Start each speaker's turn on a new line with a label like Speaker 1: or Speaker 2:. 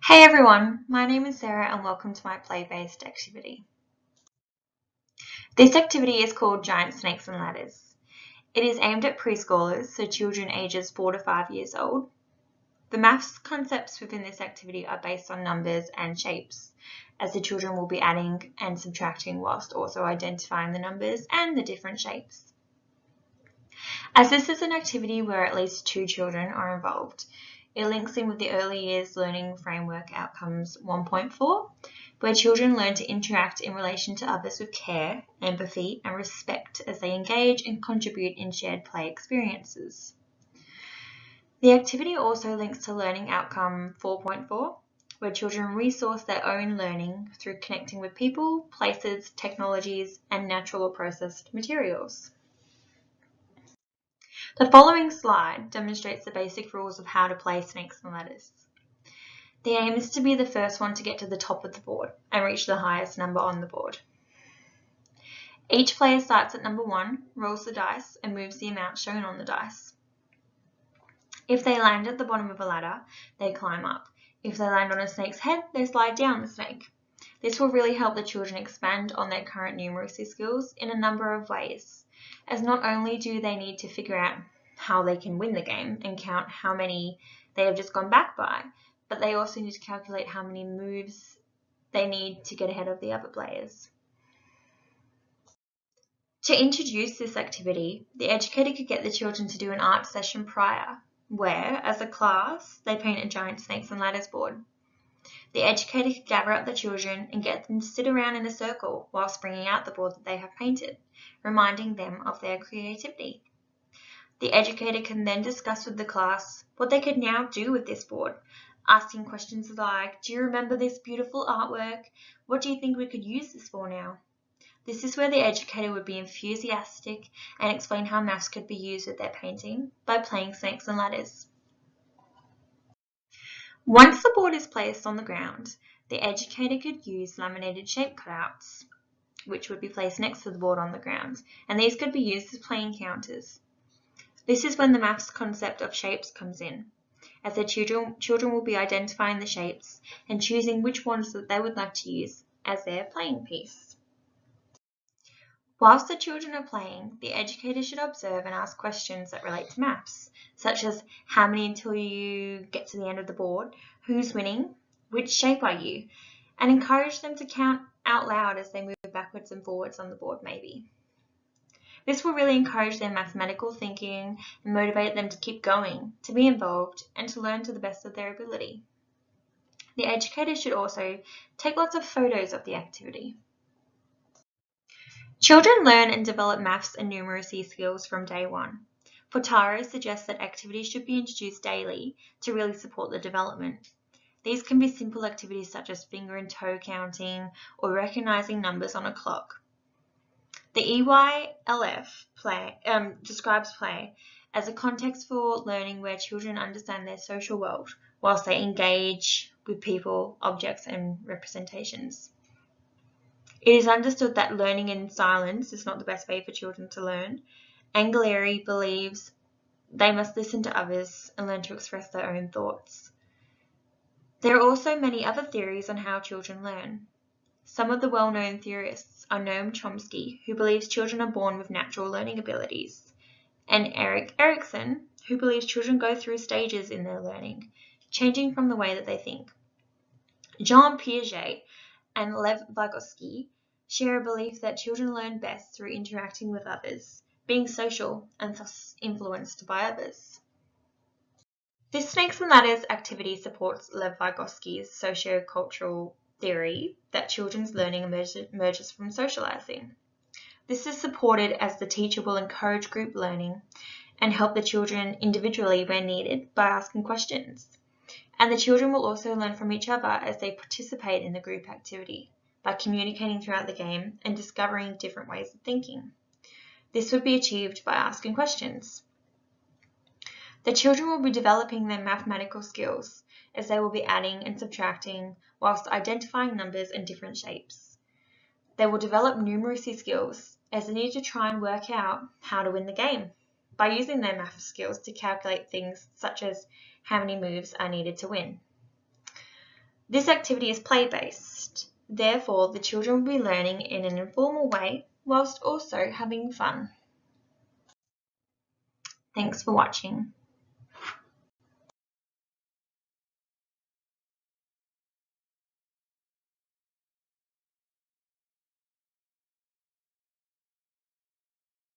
Speaker 1: Hey everyone, my name is Sarah and welcome to my play-based activity. This activity is called Giant Snakes and Ladders. It is aimed at preschoolers, so children ages 4 to 5 years old. The maths concepts within this activity are based on numbers and shapes, as the children will be adding and subtracting whilst also identifying the numbers and the different shapes. As this is an activity where at least 2 children are involved, it links in with the Early Years Learning Framework Outcomes 1.4, where children learn to interact in relation to others with care, empathy, and respect as they engage and contribute in shared play experiences. The activity also links to Learning Outcome 4.4, where children resource their own learning through connecting with people, places, technologies, and natural or processed materials. The following slide demonstrates the basic rules of how to play snakes and ladders. The aim is to be the first one to get to the top of the board and reach the highest number on the board. Each player starts at number 1, rolls the dice, and moves the amount shown on the dice. If they land at the bottom of a ladder, they climb up. If they land on a snake's head, they slide down the snake. This will really help the children expand on their current numeracy skills in a number of ways, as not only do they need to figure out how they can win the game and count how many they have just gone back by, but they also need to calculate how many moves they need to get ahead of the other players. To introduce this activity, the educator could get the children to do an art session prior, where, as a class, they paint a giant snakes and ladders board. The educator could gather up the children and get them to sit around in a circle whilst bringing out the board that they have painted, reminding them of their creativity. The educator can then discuss with the class what they could now do with this board, asking questions like, do you remember this beautiful artwork? What do you think we could use this for now? This is where the educator would be enthusiastic and explain how maths could be used with their painting by playing snakes and ladders. Once the board is placed on the ground, the educator could use laminated shape cutouts, which would be placed next to the board on the ground, and these could be used as playing counters. This is when the maths concept of shapes comes in, as the children will be identifying the shapes and choosing which ones that they would like to use as their playing piece. Whilst the children are playing, the educator should observe and ask questions that relate to maths, such as how many until you get to the end of the board, who's winning, which shape are you, and encourage them to count out loud as they move backwards and forwards on the board maybe. This will really encourage their mathematical thinking and motivate them to keep going, to be involved, and to learn to the best of their ability. The educator should also take lots of photos of the activity. Children learn and develop maths and numeracy skills from day 1. Potaro suggests that activities should be introduced daily to really support the development. These can be simple activities such as finger and toe counting or recognizing numbers on a clock. The EYLF describes play as a context for learning where children understand their social world whilst they engage with people, objects, and representations. It is understood that learning in silence is not the best way for children to learn. Anghileri believes they must listen to others and learn to express their own thoughts. There are also many other theories on how children learn. Some of the well-known theorists are Noam Chomsky, who believes children are born with natural learning abilities, and Erik Erikson, who believes children go through stages in their learning, changing from the way that they think. Jean Piaget and Lev Vygotsky share a belief that children learn best through interacting with others, being social, and thus influenced by others. This snakes and ladders activity supports Lev Vygotsky's sociocultural theory that children's learning emerges from socializing. This is supported as the teacher will encourage group learning and help the children individually where needed by asking questions. And the children will also learn from each other as they participate in the group activity by communicating throughout the game and discovering different ways of thinking. This would be achieved by asking questions. The children will be developing their mathematical skills as they will be adding and subtracting whilst identifying numbers and different shapes. They will develop numeracy skills as they need to try and work out how to win the game by using their math skills to calculate things such as how many moves are needed to win. This activity is play-based. Therefore, the children will be learning in an informal way whilst also having fun. Thanks for watching.